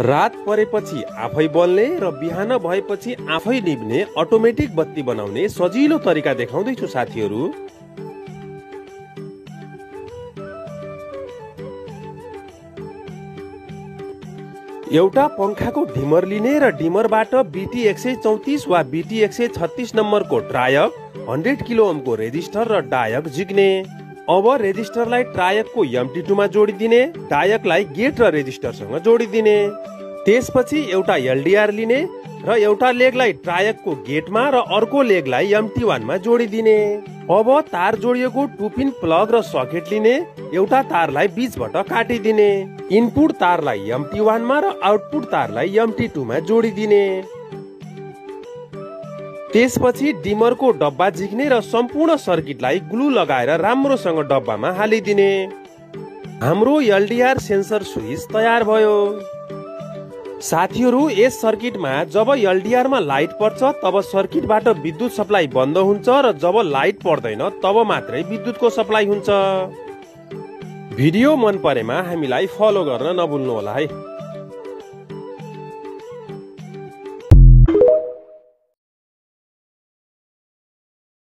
रात परेपछि आफै बल्ने र बिहान भएपछि आफै निभ्ने अटोमेटिक बत्ती बनाउने सजिलो तरिका देखाउँदैछु साथीहरू। एउटा पंखाको डिमर लिने र डिमरबाट BT 134 वा BT 136 नम्बरको ट्रायक 100 किलो ओमको रेजिस्टर र डायक झिक्ने। अब रेजिस्टरलाई ट्रायकको MT2 मा जोडिदिने, डायकलाई गेट र रेजिस्टरसँग जोडिदिने। त्यसपछि एउटा LDR लिने र एउटा लेगलाई ट्रायकको गेटमा र अर्को लेगलाई MT1 मा जोडिदिने। अब तार जोडिएको 2 पिन प्लग र सकेट लिने, एउटा तारलाई बीचबाट काटिदिने। इनपुट तारलाई MT1 मा र आउटपुट तारलाई MT2 मा जोडिदिने। त्यसपछि डिमरको डब्बा झिक्ने र सम्पूर्ण सर्किटलाई ग्लु लगाएर राम्रोसँग डब्बामा हालिदिने। हाम्रो LDR सेन्सर स्विच तयार भयो। साथीहरू, यस सर्किटमा जब LDR मा लाइट पर्छ तब सर्किटबाट विद्युत सप्लाई बन्द हुन्छ र जब लाइट पर्दैन तब मात्रै विद्युतको सप्लाई हुन्छ। भिडियो मन परेमा हामीलाई फलो गर्न नभुल्नु होला है।